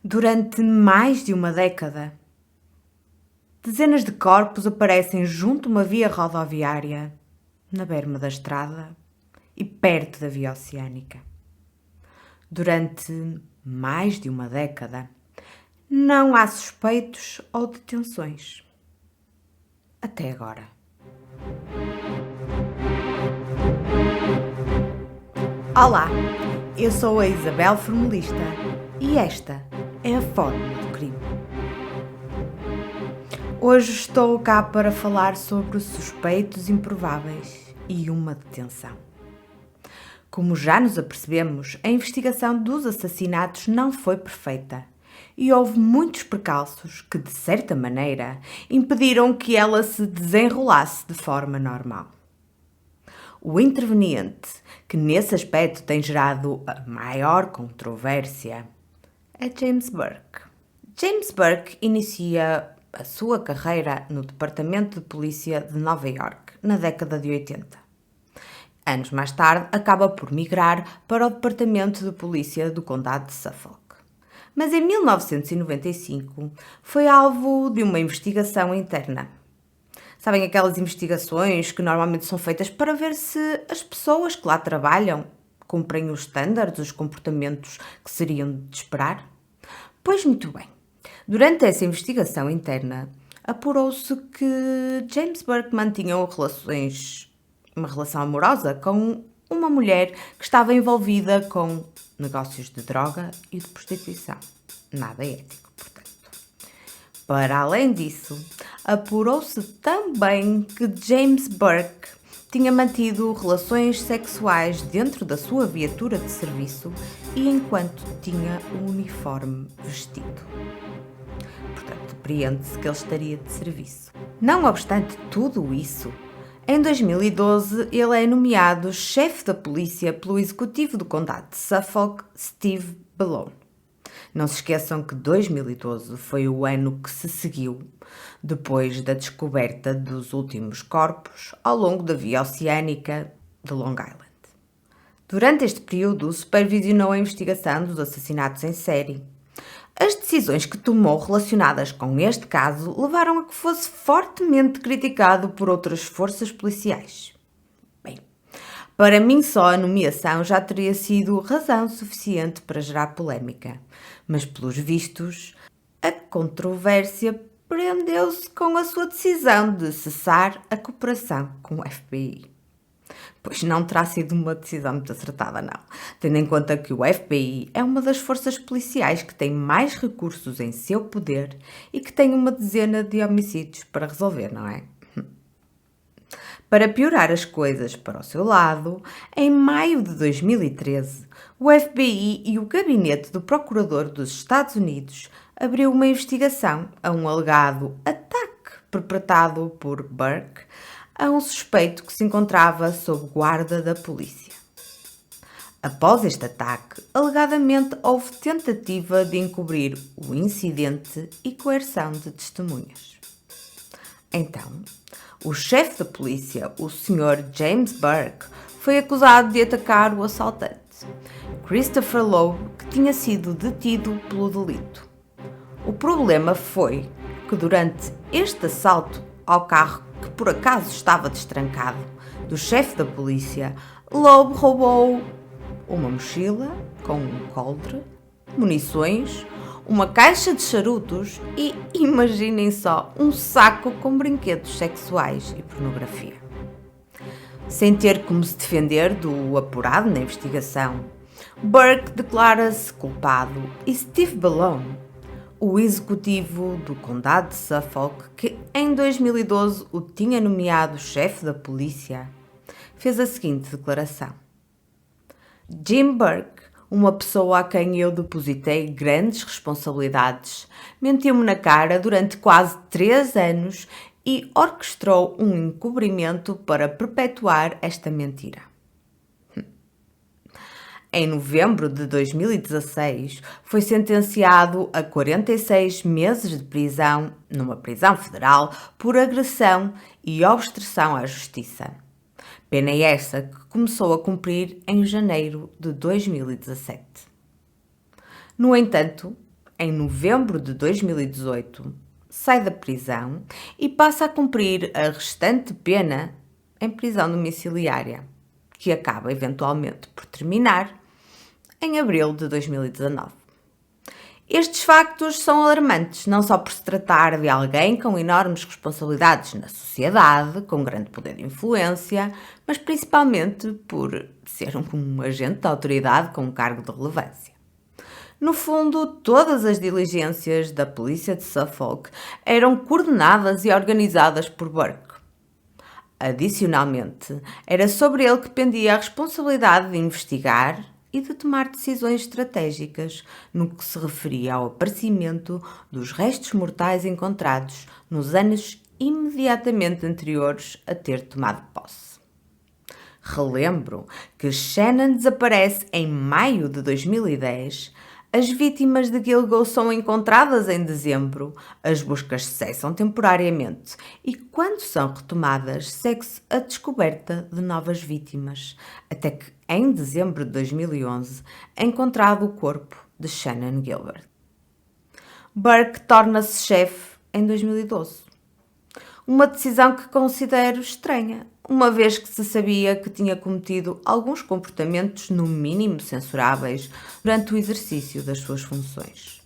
Durante mais de uma década, dezenas de corpos aparecem junto a uma via rodoviária, na berma da estrada e perto da via oceânica. Durante mais de uma década, não há suspeitos ou detenções. Até agora. Olá, eu sou a Isabel Formalista e esta é a Fórmula do Crime. Hoje estou cá para falar sobre suspeitos improváveis e uma detenção. Como já nos apercebemos, a investigação dos assassinatos não foi perfeita e houve muitos percalços que, de certa maneira, impediram que ela se desenrolasse de forma normal. O interveniente, que nesse aspecto tem gerado a maior controvérsia, é James Burke. James Burke inicia a sua carreira no Departamento de Polícia de Nova York, na década de 80. Anos mais tarde, acaba por migrar para o Departamento de Polícia do Condado de Suffolk. Mas em 1995 foi alvo de uma investigação interna. Sabem aquelas investigações que normalmente são feitas para ver se as pessoas que lá trabalham cumprem os estándares, os comportamentos que seriam de esperar? Pois muito bem. Durante essa investigação interna, apurou-se que James Burke mantinha uma relação amorosa com uma mulher que estava envolvida com negócios de droga e de prostituição. Nada ético, portanto. Para além disso, apurou-se também que James Burke tinha mantido relações sexuais dentro da sua viatura de serviço e enquanto tinha o uniforme vestido. Portanto, depreende-se que ele estaria de serviço. Não obstante tudo isso, em 2012 ele é nomeado chefe da polícia pelo executivo do condado de Suffolk, Steve Ballone. Não se esqueçam que 2012 foi o ano que se seguiu depois da descoberta dos últimos corpos ao longo da via oceânica de Long Island. Durante este período, supervisionou a investigação dos assassinatos em série. As decisões que tomou relacionadas com este caso levaram a que fosse fortemente criticado por outras forças policiais. Bem, para mim só a nomeação já teria sido razão suficiente para gerar polémica, mas pelos vistos, a controvérsia prendeu-se com a sua decisão de cessar a cooperação com o FBI. Pois não terá sido uma decisão muito acertada, não. Tendo em conta que o FBI é uma das forças policiais que tem mais recursos em seu poder e que tem uma dezena de homicídios para resolver, não é? Para piorar as coisas para o seu lado, em maio de 2013, o FBI e o gabinete do Procurador dos Estados Unidos abriu uma investigação a um alegado ataque perpetrado por Burke a um suspeito que se encontrava sob guarda da polícia. Após este ataque, alegadamente houve tentativa de encobrir o incidente e coerção de testemunhas. Então, o chefe da polícia, o Sr. James Burke, foi acusado de atacar o assaltante, Christopher Loeb, que tinha sido detido pelo delito. O problema foi que durante este assalto ao carro que por acaso estava destrancado do chefe da polícia, Loeb roubou uma mochila com um coldre, munições, uma caixa de charutos e, imaginem só, um saco com brinquedos sexuais e pornografia. Sem ter como se defender do apurado na investigação, Burke declara-se culpado e Steve Ballone, o executivo do condado de Suffolk, que em 2012 o tinha nomeado chefe da polícia, fez a seguinte declaração: Jim Burke, uma pessoa a quem eu depositei grandes responsabilidades, mentiu-me na cara durante quase 3 anos e orquestrou um encobrimento para perpetuar esta mentira. Em novembro de 2016, foi sentenciado a 46 meses de prisão numa prisão federal por agressão e obstrução à justiça. Pena essa que começou a cumprir em janeiro de 2017. No entanto, em novembro de 2018, sai da prisão e passa a cumprir a restante pena em prisão domiciliária, que acaba eventualmente por terminar em abril de 2019. Estes factos são alarmantes, não só por se tratar de alguém com enormes responsabilidades na sociedade, com grande poder de influência, mas principalmente por ser um agente de autoridade com um cargo de relevância. No fundo, todas as diligências da polícia de Suffolk eram coordenadas e organizadas por Burke. Adicionalmente, era sobre ele que pendia a responsabilidade de investigar e de tomar decisões estratégicas no que se referia ao aparecimento dos restos mortais encontrados nos anos imediatamente anteriores a ter tomado posse. Relembro que Shannon desaparece em maio de 2010, as vítimas de Gilgo são encontradas em dezembro, as buscas cessam temporariamente e, quando são retomadas, segue-se a descoberta de novas vítimas, até que, em dezembro de 2011, é encontrado o corpo de Shannon Gilbert. Burke torna-se chefe em 2012. Uma decisão que considero estranha, uma vez que se sabia que tinha cometido alguns comportamentos no mínimo censuráveis durante o exercício das suas funções.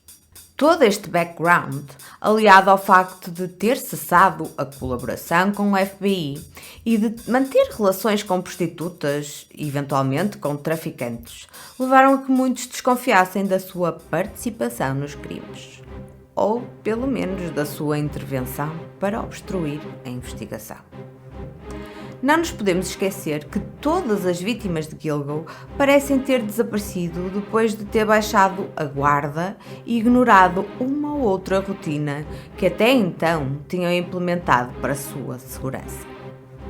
Todo este background, aliado ao facto de ter cessado a colaboração com o FBI e de manter relações com prostitutas e, eventualmente, com traficantes, levaram a que muitos desconfiassem da sua participação nos crimes, ou, pelo menos, da sua intervenção para obstruir a investigação. Não nos podemos esquecer que todas as vítimas de Gilgo parecem ter desaparecido depois de ter baixado a guarda e ignorado uma ou outra rotina que até então tinham implementado para a sua segurança.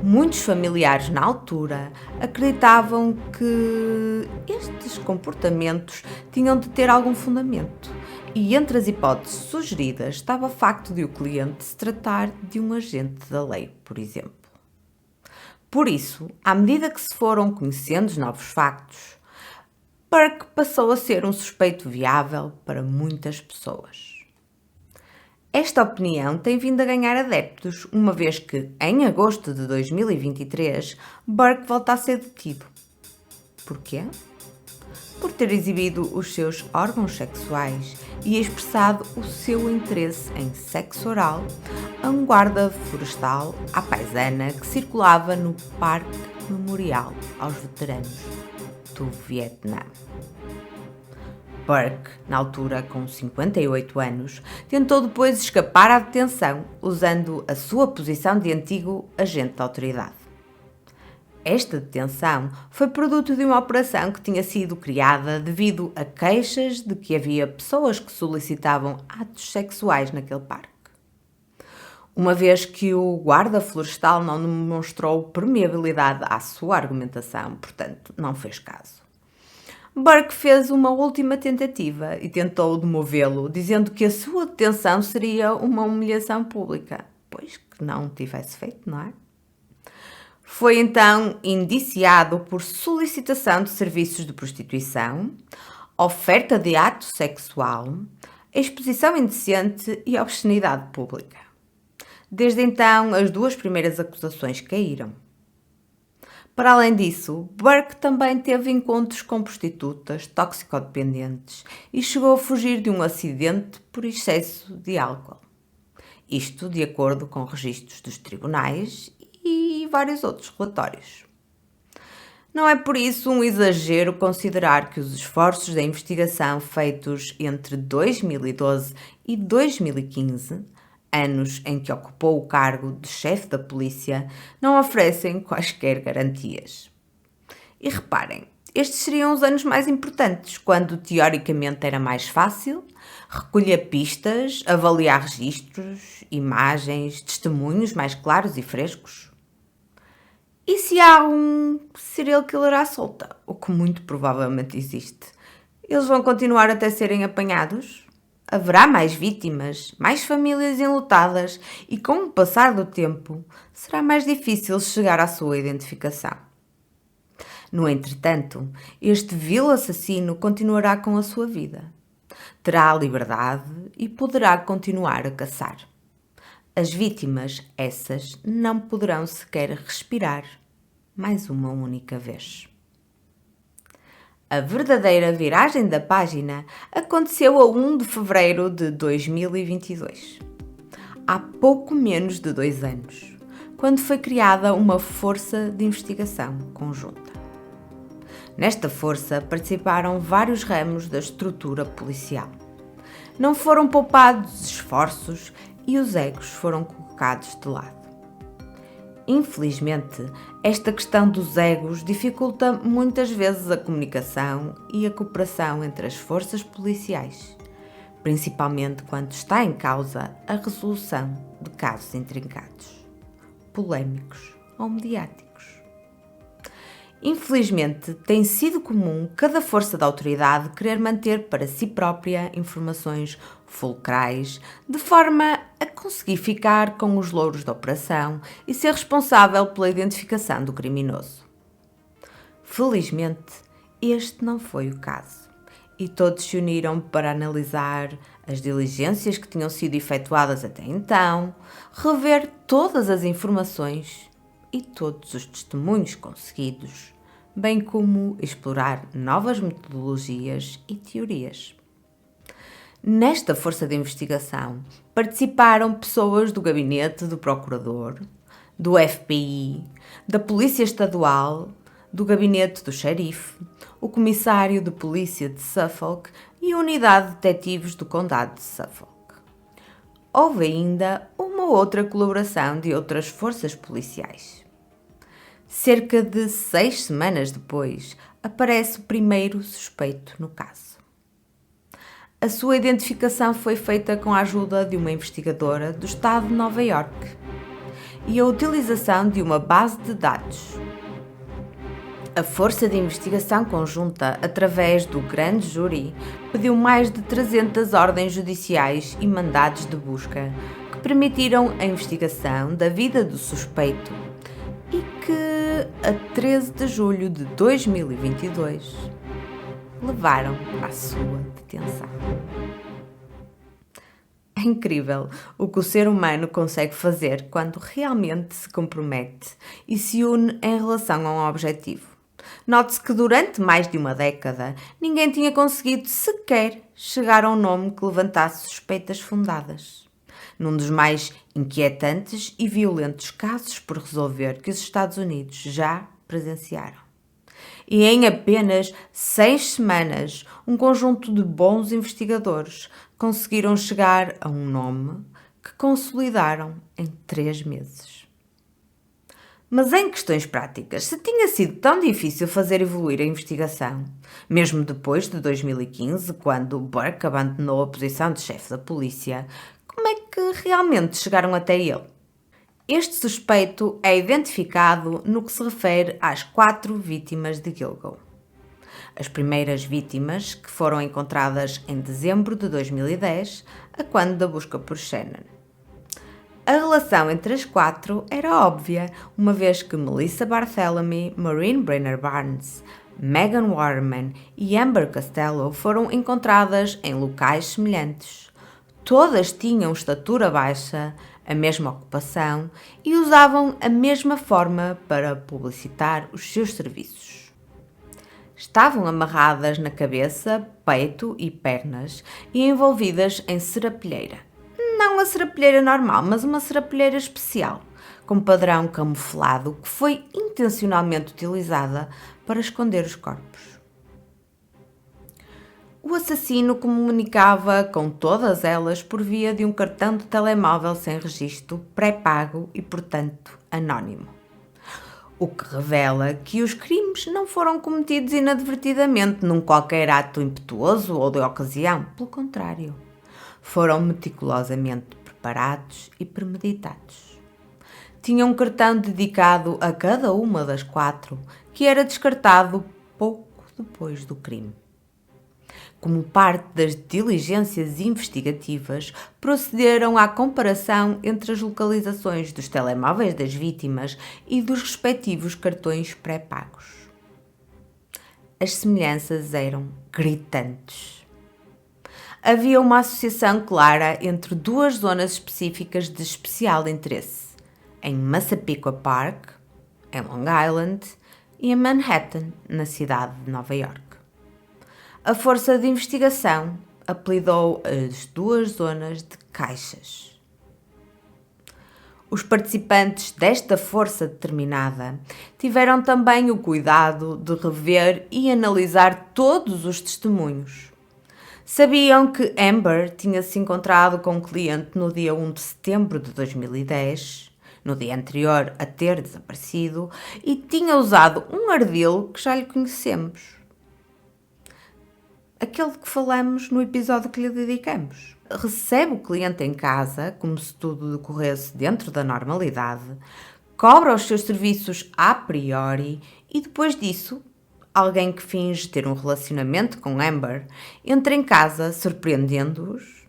Muitos familiares na altura acreditavam que estes comportamentos tinham de ter algum fundamento, e entre as hipóteses sugeridas estava o facto de o cliente se tratar de um agente da lei, por exemplo. Por isso, à medida que se foram conhecendo os novos factos, Burke passou a ser um suspeito viável para muitas pessoas. Esta opinião tem vindo a ganhar adeptos, uma vez que, em agosto de 2023, Burke volta a ser detido. Porquê? Por ter exibido os seus órgãos sexuais e expressado o seu interesse em sexo oral a um guarda florestal à paisana que circulava no Parque Memorial aos Veteranos do Vietnã. Burke, na altura com 58 anos, tentou depois escapar à detenção usando a sua posição de antigo agente de autoridade. Esta detenção foi produto de uma operação que tinha sido criada devido a queixas de que havia pessoas que solicitavam atos sexuais naquele parque. Uma vez que o guarda florestal não demonstrou permeabilidade à sua argumentação, portanto, não fez caso. Burke fez uma última tentativa e tentou demovê-lo, dizendo que a sua detenção seria uma humilhação pública, pois que não tivesse feito, não é? Foi então indiciado por solicitação de serviços de prostituição, oferta de ato sexual, exposição indecente e obscenidade pública. Desde então, as duas primeiras acusações caíram. Para além disso, Burke também teve encontros com prostitutas toxicodependentes e chegou a fugir de um acidente por excesso de álcool. Isto de acordo com registros dos tribunais e vários outros relatórios. Não é por isso um exagero considerar que os esforços da investigação feitos entre 2012 e 2015, anos em que ocupou o cargo de chefe da polícia, não oferecem quaisquer garantias. E reparem, estes seriam os anos mais importantes, quando teoricamente era mais fácil recolher pistas, avaliar registros, imagens, testemunhos mais claros e frescos. E se há um serial killer à solta, o que muito provavelmente existe, eles vão continuar até serem apanhados? Haverá mais vítimas, mais famílias enlutadas e, com o passar do tempo, será mais difícil chegar à sua identificação. No entretanto, este vil assassino continuará com a sua vida. terá liberdade e poderá continuar a caçar. As vítimas, essas, não poderão sequer respirar mais uma única vez. A verdadeira viragem da página aconteceu a 1 de fevereiro de 2022, há pouco menos de 2 anos, quando foi criada uma força de investigação conjunta. Nesta força participaram vários ramos da estrutura policial. Não foram poupados esforços e os egos foram colocados de lado. Infelizmente, esta questão dos egos dificulta muitas vezes a comunicação e a cooperação entre as forças policiais, principalmente quando está em causa a resolução de casos intrincados, polémicos ou mediáticos. Infelizmente, tem sido comum cada força da autoridade querer manter para si própria informações fulcrais, de forma a conseguir ficar com os louros da operação e ser responsável pela identificação do criminoso. Felizmente, este não foi o caso, e todos se uniram para analisar as diligências que tinham sido efetuadas até então, rever todas as informações e todos os testemunhos conseguidos, bem como explorar novas metodologias e teorias. Nesta força de investigação participaram pessoas do gabinete do procurador, do FBI, da Polícia Estadual, do gabinete do xerife, o comissário de polícia de Suffolk e a unidade de detetives do condado de Suffolk. Houve ainda uma outra colaboração de outras forças policiais. Cerca de 6 semanas depois, aparece o primeiro suspeito no caso. A sua identificação foi feita com a ajuda de uma investigadora do estado de Nova Iorque e a utilização de uma base de dados. A Força de Investigação Conjunta, através do Grande Júri, pediu mais de 300 ordens judiciais e mandados de busca que permitiram a investigação da vida do suspeito e que, a 13 de julho de 2022, levaram à sua detenção. É incrível o que o ser humano consegue fazer quando realmente se compromete e se une em relação a um objetivo. Note-se que durante mais de uma década ninguém tinha conseguido sequer chegar a um nome que levantasse suspeitas fundadas. Num dos mais inquietantes e violentos casos por resolver que os Estados Unidos já presenciaram. E em apenas 6 semanas, um conjunto de bons investigadores conseguiram chegar a um nome que consolidaram em 3 meses. Mas em questões práticas, se tinha sido tão difícil fazer evoluir a investigação, mesmo depois de 2015, quando Burke abandonou a posição de chefe da polícia, como é que realmente chegaram até ele? Este suspeito é identificado no que se refere às 4 vítimas de Gilgo. As primeiras vítimas, que foram encontradas em dezembro de 2010, a quando da busca por Shannon. A relação entre as 4 era óbvia, uma vez que Melissa Barthélemy, Maureen Brenner Barnes, Megan Waterman e Amber Costello foram encontradas em locais semelhantes. Todas tinham estatura baixa, a mesma ocupação e usavam a mesma forma para publicitar os seus serviços. Estavam amarradas na cabeça, peito e pernas e envolvidas em serapilheira. Não a serapilheira normal, mas uma serapilheira especial, com padrão camuflado que foi intencionalmente utilizada para esconder os corpos. O assassino comunicava com todas elas por via de um cartão de telemóvel sem registro, pré-pago e, portanto, anónimo. O que revela que os crimes não foram cometidos inadvertidamente num qualquer ato impetuoso ou de ocasião, pelo contrário. Foram meticulosamente preparados e premeditados. Tinha um cartão dedicado a cada uma das 4, que era descartado pouco depois do crime. Como parte das diligências investigativas, procederam à comparação entre as localizações dos telemóveis das vítimas e dos respectivos cartões pré-pagos. As semelhanças eram gritantes. Havia uma associação clara entre duas zonas específicas de especial interesse, em Massapequa Park, em Long Island, e em Manhattan, na cidade de Nova York. A força de investigação apelidou as duas zonas de caixas. Os participantes desta força determinada tiveram também o cuidado de rever e analisar todos os testemunhos. Sabiam que Amber tinha se encontrado com um cliente no dia 1 de setembro de 2010, no dia anterior a ter desaparecido, e tinha usado um ardil que já lhe conhecemos. Aquele que falamos no episódio que lhe dedicamos. Recebe o cliente em casa, como se tudo decorresse dentro da normalidade, cobra os seus serviços a priori e depois disso, alguém que finge ter um relacionamento com Amber entra em casa surpreendendo-os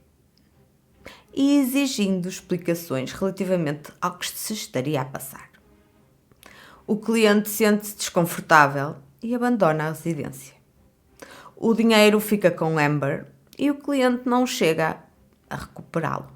e exigindo explicações relativamente ao que se estaria a passar. O cliente sente-se desconfortável e abandona a residência. O dinheiro fica com Amber e o cliente não chega a recuperá-lo.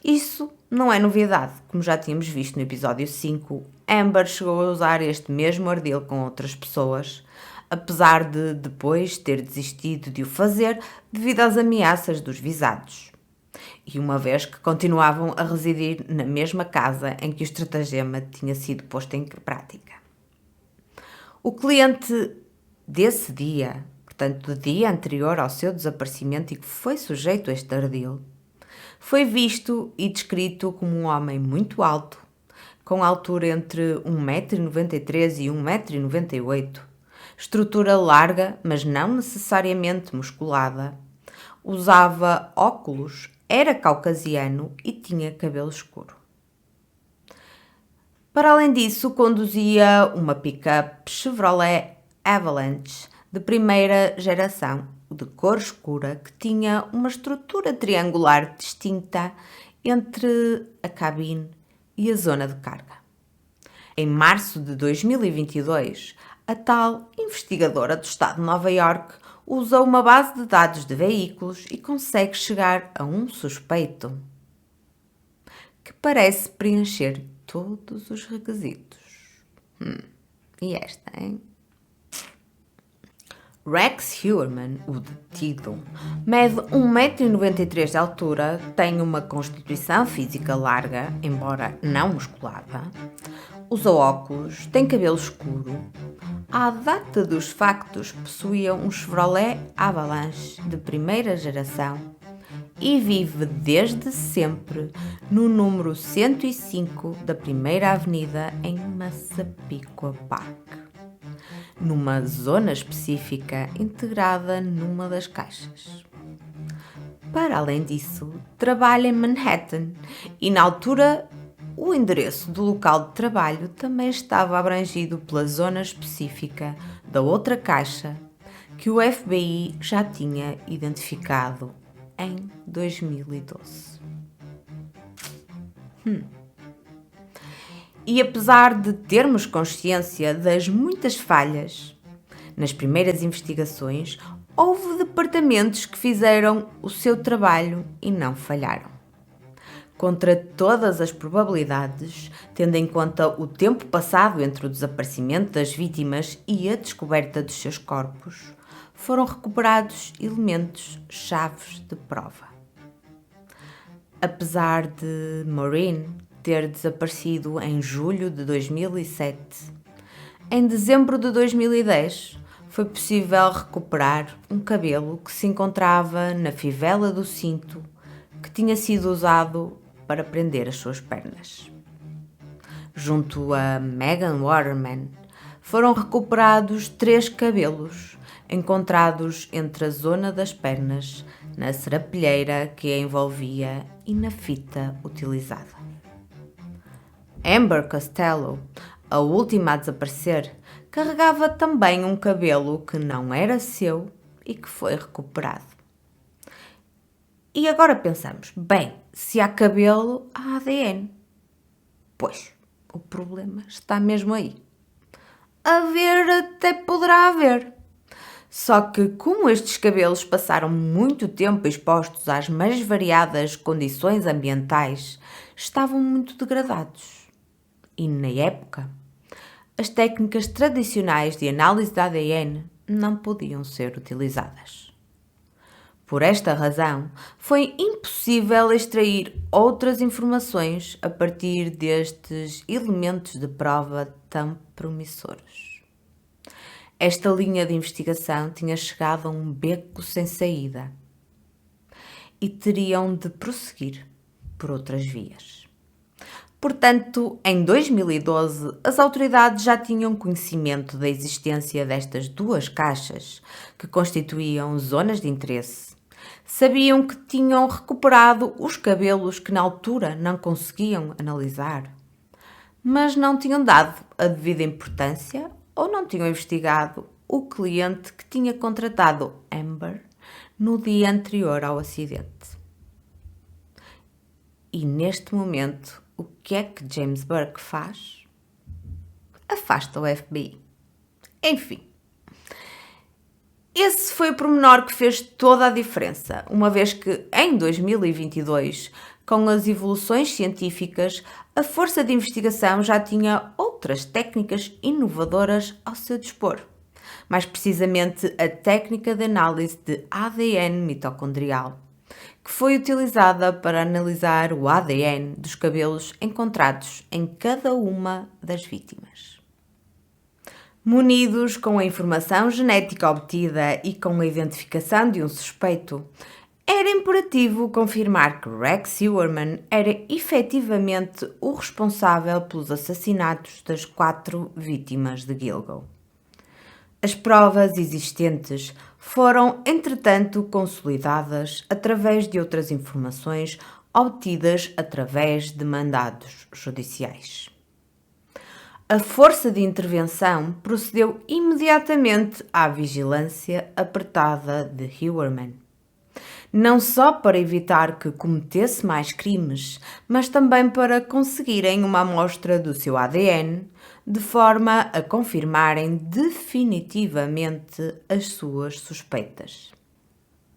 Isso não é novidade, como já tínhamos visto no episódio 5, Amber chegou a usar este mesmo ardil com outras pessoas, apesar de depois ter desistido de o fazer devido às ameaças dos visados. E uma vez que continuavam a residir na mesma casa em que o estratagema tinha sido posto em prática. O cliente desse dia, portanto, do dia anterior ao seu desaparecimento e que foi sujeito a este ardil, foi visto e descrito como um homem muito alto, com altura entre 1,93 m e 1,98 m, estrutura larga, mas não necessariamente musculada, usava óculos, era caucasiano e tinha cabelo escuro. Para além disso, conduzia uma pick-up Chevrolet Avalanche de primeira geração, de cor escura, que tinha uma estrutura triangular distinta entre a cabine e a zona de carga. Em março de 2022, a tal investigadora do estado de Nova York usa uma base de dados de veículos e consegue chegar a um suspeito que parece preencher todos os requisitos. E esta, hein? Rex Heuermann, o detido, mede 1,93 m de altura, tem uma constituição física larga, embora não musculada, usa óculos, tem cabelo escuro. À data dos factos, possuía um Chevrolet Avalanche de primeira geração e vive desde sempre no número 105 da Primeira Avenida em Massapequa Park, numa zona específica integrada numa das caixas. Para além disso, trabalha em Manhattan e, na altura, o endereço do local de trabalho também estava abrangido pela zona específica da outra caixa que o FBI já tinha identificado em 2012. E apesar de termos consciência das muitas falhas nas primeiras investigações, houve departamentos que fizeram o seu trabalho e não falharam. Contra todas as probabilidades, tendo em conta o tempo passado entre o desaparecimento das vítimas e a descoberta dos seus corpos, foram recuperados elementos chaves de prova. Apesar de Maureen ter desaparecido em julho de 2007, em dezembro de 2010 foi possível recuperar um cabelo que se encontrava na fivela do cinto que tinha sido usado para prender as suas pernas. Junto a Megan Waterman, foram recuperados 3 cabelos encontrados entre a zona das pernas, na serapilheira que a envolvia e na fita utilizada. Amber Costello, a última a desaparecer, carregava também um cabelo que não era seu e que foi recuperado. E agora pensamos, bem, se há cabelo, há ADN. Pois, o problema está mesmo aí. Haver até poderá haver. Só que, como estes cabelos passaram muito tempo expostos às mais variadas condições ambientais, estavam muito degradados. E, na época, as técnicas tradicionais de análise de ADN não podiam ser utilizadas. Por esta razão, foi impossível extrair outras informações a partir destes elementos de prova tão promissores. Esta linha de investigação tinha chegado a um beco sem saída e teriam de prosseguir por outras vias. Portanto, em 2012, as autoridades já tinham conhecimento da existência destas duas caixas que constituíam zonas de interesse. Sabiam que tinham recuperado os cabelos que na altura não conseguiam analisar, mas não tinham dado a devida importância ou não tinham investigado o cliente que tinha contratado Amber no dia anterior ao acidente. E neste momento, o que é que James Burke faz? Afasta o FBI. Enfim, esse foi o pormenor que fez toda a diferença, uma vez que em 2022, com as evoluções científicas, a força de investigação já tinha outras técnicas inovadoras ao seu dispor. Mais precisamente a técnica de análise de ADN mitocondrial, que foi utilizada para analisar o ADN dos cabelos encontrados em cada uma das vítimas. Munidos com a informação genética obtida e com a identificação de um suspeito, era imperativo confirmar que Rex Heuermann era efetivamente o responsável pelos assassinatos das 4 vítimas de Gilgo. As provas existentes foram, entretanto, consolidadas através de outras informações obtidas através de mandados judiciais. A força de intervenção procedeu imediatamente à vigilância apertada de Heuermann. Não só para evitar que cometesse mais crimes, mas também para conseguirem uma amostra do seu ADN, de forma a confirmarem definitivamente as suas suspeitas.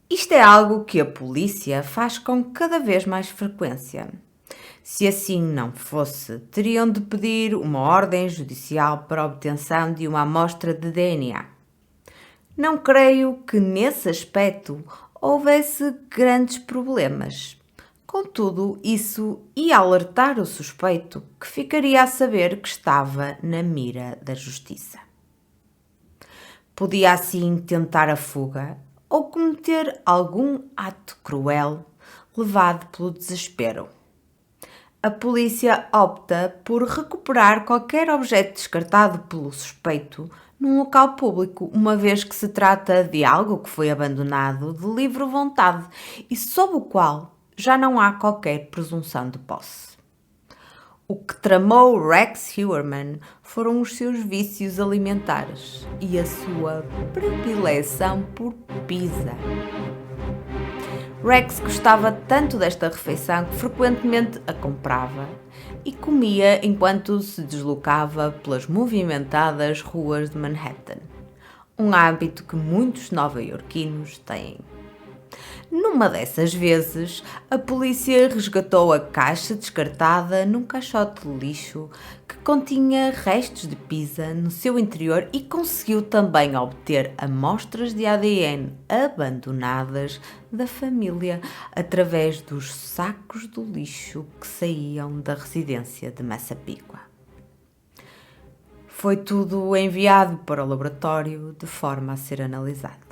Isto é algo que a polícia faz com cada vez mais frequência. Se assim não fosse, teriam de pedir uma ordem judicial para a obtenção de uma amostra de DNA. Não creio que nesse aspecto houvesse grandes problemas. Contudo, isso ia alertar o suspeito, que ficaria a saber que estava na mira da justiça. Podia assim tentar a fuga ou cometer algum ato cruel levado pelo desespero. A polícia opta por recuperar qualquer objeto descartado pelo suspeito num local público, uma vez que se trata de algo que foi abandonado de livre vontade e sob o qual já não há qualquer presunção de posse. O que tramou Rex Heuermann foram os seus vícios alimentares e a sua predileção por pizza. Rex gostava tanto desta refeição que frequentemente a comprava e comia enquanto se deslocava pelas movimentadas ruas de Manhattan, um hábito que muitos nova-iorquinos têm. Numa dessas vezes, a polícia resgatou a caixa descartada num caixote de lixo que continha restos de pizza no seu interior e conseguiu também obter amostras de ADN abandonadas da família através dos sacos do lixo que saíam da residência de Massapequa. Foi tudo enviado para o laboratório de forma a ser analisado.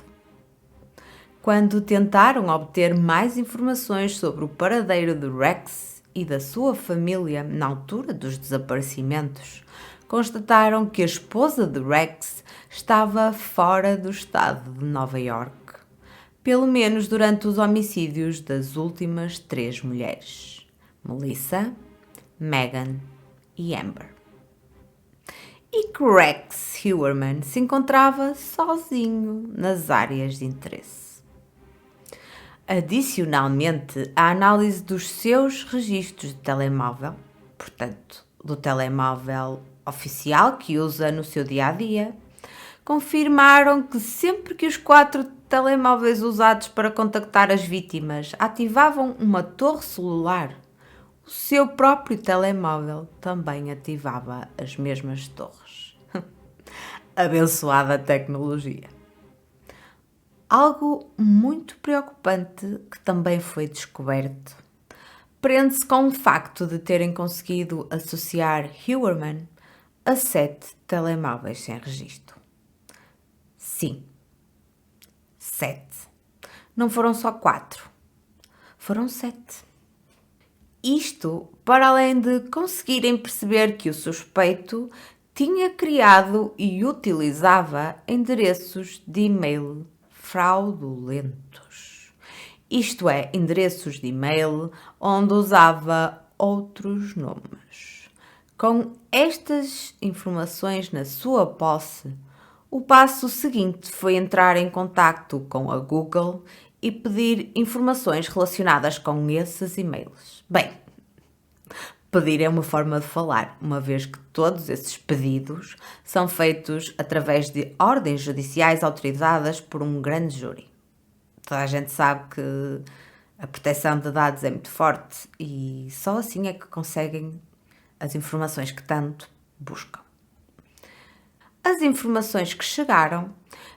Quando tentaram obter mais informações sobre o paradeiro de Rex e da sua família na altura dos desaparecimentos, constataram que a esposa de Rex estava fora do estado de Nova York, pelo menos durante os homicídios das últimas 3 mulheres, Melissa, Megan e Amber. E que Rex Heuermann se encontrava sozinho nas áreas de interesse. Adicionalmente, a análise dos seus registros de telemóvel, portanto, do telemóvel oficial que usa no seu dia-a-dia, confirmaram que sempre que os 4 telemóveis usados para contactar as vítimas ativavam uma torre celular, o seu próprio telemóvel também ativava as mesmas torres. Abençoada tecnologia. Algo muito preocupante que também foi descoberto prende-se com o facto de terem conseguido associar Huerman a 7 telemóveis sem registro. Sim, 7. Não foram só 4, foram 7. Isto para além de conseguirem perceber que o suspeito tinha criado e utilizava endereços de e-mail fraudulentos. Isto é, endereços de e-mail onde usava outros nomes. Com estas informações na sua posse, o passo seguinte foi entrar em contacto com a Google e pedir informações relacionadas com esses e-mails. Bem, pedir é uma forma de falar, uma vez que todos esses pedidos são feitos através de ordens judiciais autorizadas por um grande júri. Toda a gente sabe que a proteção de dados é muito forte e só assim é que conseguem as informações que tanto buscam. As informações que chegaram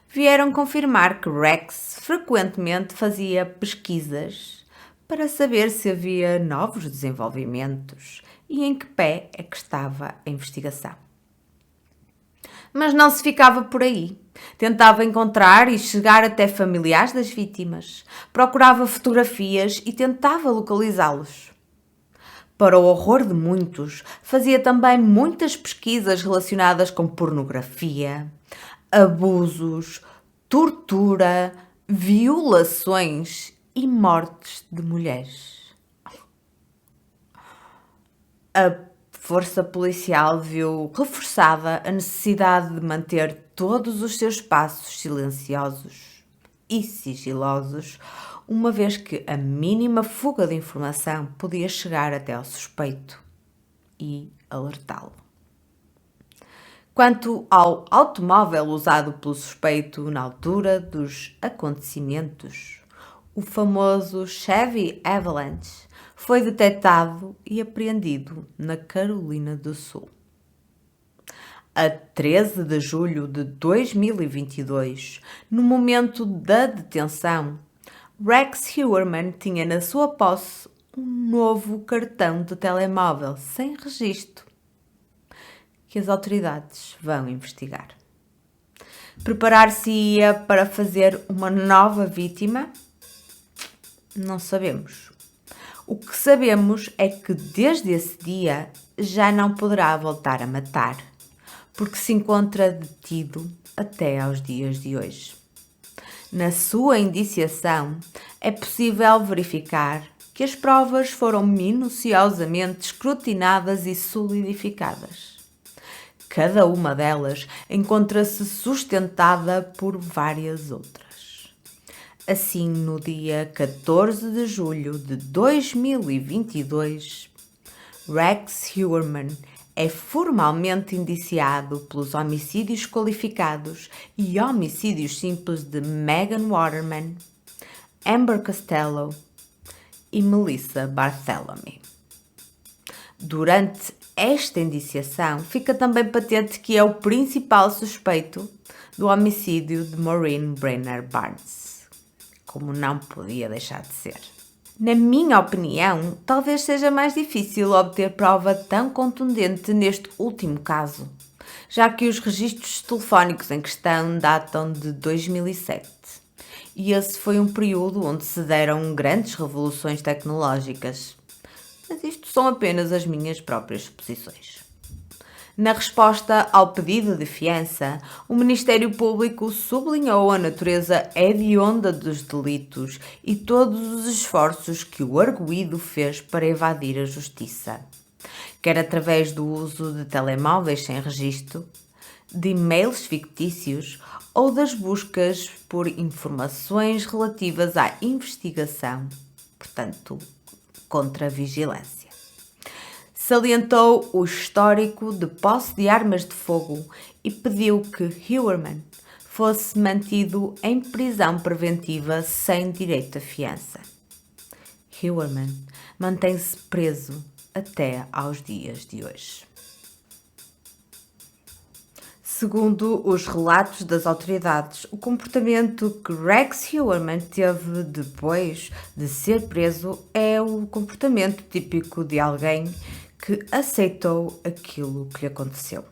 vieram confirmar que Rex frequentemente fazia pesquisas para saber se havia novos desenvolvimentos e em que pé é que estava a investigação. Mas não se ficava por aí. Tentava encontrar e chegar até familiares das vítimas, procurava fotografias e tentava localizá-los. Para o horror de muitos, fazia também muitas pesquisas relacionadas com pornografia, abusos, tortura, violações e mortes de mulheres. A força policial viu reforçada a necessidade de manter todos os seus passos silenciosos e sigilosos, uma vez que a mínima fuga de informação podia chegar até ao suspeito e alertá-lo. Quanto ao automóvel usado pelo suspeito na altura dos acontecimentos, o famoso Chevy Avalanche foi detectado e apreendido na Carolina do Sul. A 13 de julho de 2022, no momento da detenção, Rex Huerman tinha na sua posse um novo cartão de telemóvel sem registro, que as autoridades vão investigar. Preparar-se-ia para fazer uma nova vítima? Não sabemos. O que sabemos é que desde esse dia já não poderá voltar a matar, porque se encontra detido até aos dias de hoje. Na sua indiciação, é possível verificar que as provas foram minuciosamente escrutinadas e solidificadas. Cada uma delas encontra-se sustentada por várias outras. Assim, no dia 14 de julho de 2022, Rex Huerman é formalmente indiciado pelos homicídios qualificados e homicídios simples de Megan Waterman, Amber Costello e Melissa Barthélemy. Durante esta indiciação, fica também patente que é o principal suspeito do homicídio de Maureen Brenner Barnes, como não podia deixar de ser. Na minha opinião, talvez seja mais difícil obter prova tão contundente neste último caso, já que os registros telefónicos em questão datam de 2007, e esse foi um período onde se deram grandes revoluções tecnológicas. Mas isto são apenas as minhas próprias suposições. Na resposta ao pedido de fiança, o Ministério Público sublinhou a natureza hedionda dos delitos e todos os esforços que o arguido fez para evadir a justiça, quer através do uso de telemóveis sem registro, de e-mails fictícios ou das buscas por informações relativas à investigação, portanto, contra a vigilância. Salientou o histórico de posse de armas de fogo e pediu que Huerman fosse mantido em prisão preventiva sem direito a fiança. Hillerman mantém-se preso até aos dias de hoje. Segundo os relatos das autoridades, o comportamento que Rex Hillerman teve depois de ser preso é o comportamento típico de alguém que aceitou aquilo que lhe aconteceu.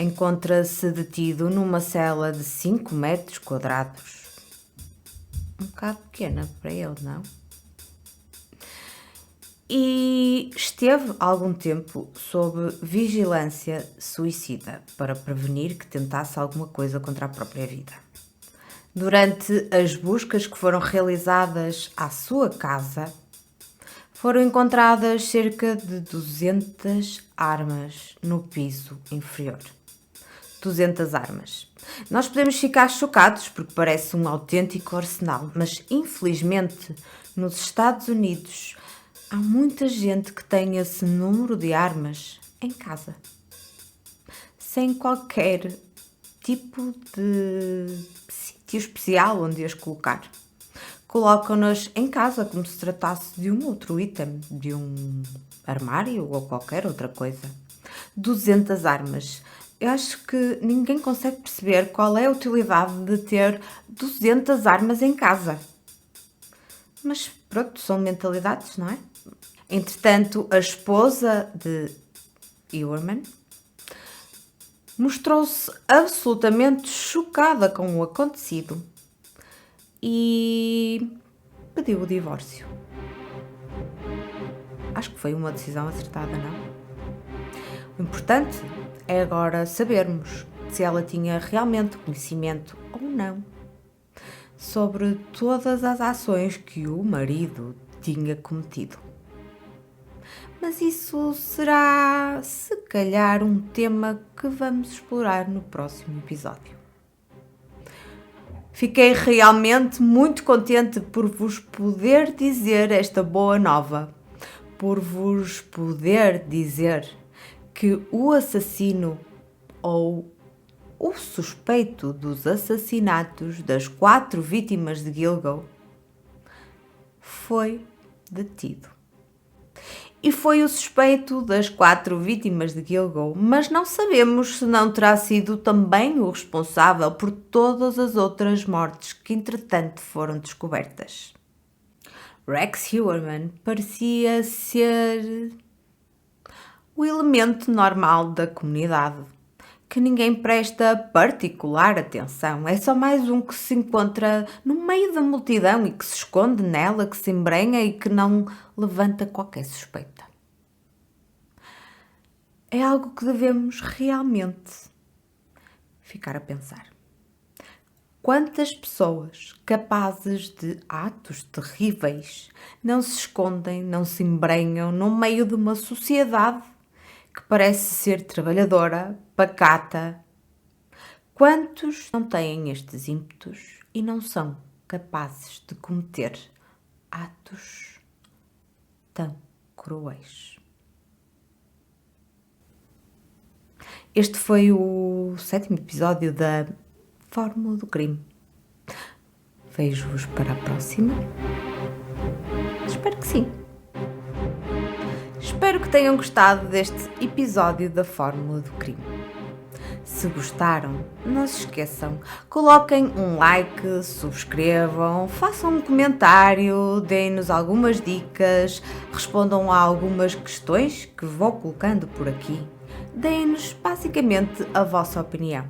Encontra-se detido numa cela de 5 metros quadrados. Um bocado pequena para ele, não? E esteve algum tempo sob vigilância suicida para prevenir que tentasse alguma coisa contra a própria vida. Durante as buscas que foram realizadas à sua casa, foram encontradas cerca de 200 armas no piso inferior. 200 armas. Nós podemos ficar chocados porque parece um autêntico arsenal, mas infelizmente nos Estados Unidos há muita gente que tem esse número de armas em casa, sem qualquer tipo de sítio especial onde as colocar. Colocam-nas em casa como se tratasse de um outro item, de um armário ou qualquer outra coisa. 200 armas. Eu acho que ninguém consegue perceber qual é a utilidade de ter 200 armas em casa. Mas pronto, são mentalidades, não é? Entretanto, a esposa de Hillerman mostrou-se absolutamente chocada com o acontecido e pediu o divórcio. Acho que foi uma decisão acertada, não? O importante é agora sabermos se ela tinha realmente conhecimento ou não sobre todas as ações que o marido tinha cometido. Mas isso será, se calhar, um tema que vamos explorar no próximo episódio. Fiquei realmente muito contente por vos poder dizer esta boa nova, por vos poder dizer que o assassino ou o suspeito dos assassinatos das 4 vítimas de Gilgo foi detido. E foi o suspeito das 4 vítimas de Gilgo, mas não sabemos se não terá sido também o responsável por todas as outras mortes que entretanto foram descobertas. Rex Hillerman parecia ser o elemento normal da comunidade, que ninguém presta particular atenção. É só mais um que se encontra no meio da multidão e que se esconde nela, que se embrenha e que não levanta qualquer suspeita. É algo que devemos realmente ficar a pensar. Quantas pessoas capazes de atos terríveis não se escondem, não se embrenham no meio de uma sociedade que parece ser trabalhadora, pacata? Quantos não têm estes ímpetos e não são capazes de cometer atos tão cruéis? Este foi o 7º episódio da Fórmula do Crime. Vejo-vos para a próxima. Espero que sim. Espero que tenham gostado deste episódio da Fórmula do Crime. Se gostaram, não se esqueçam, coloquem um like, subscrevam, façam um comentário, deem-nos algumas dicas, respondam a algumas questões que vou colocando por aqui. Deem-nos basicamente a vossa opinião.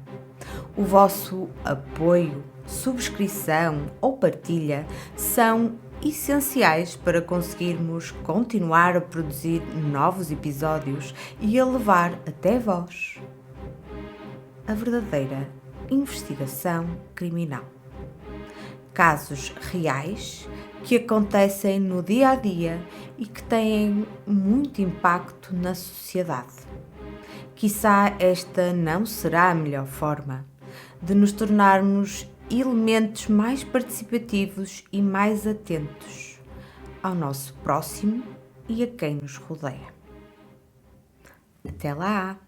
O vosso apoio, subscrição ou partilha são essenciais para conseguirmos continuar a produzir novos episódios e a levar até vós a verdadeira investigação criminal. Casos reais que acontecem no dia a dia e que têm muito impacto na sociedade. Quiçá esta não será a melhor forma de nos tornarmos elementos mais participativos e mais atentos ao nosso próximo e a quem nos rodeia. Até lá!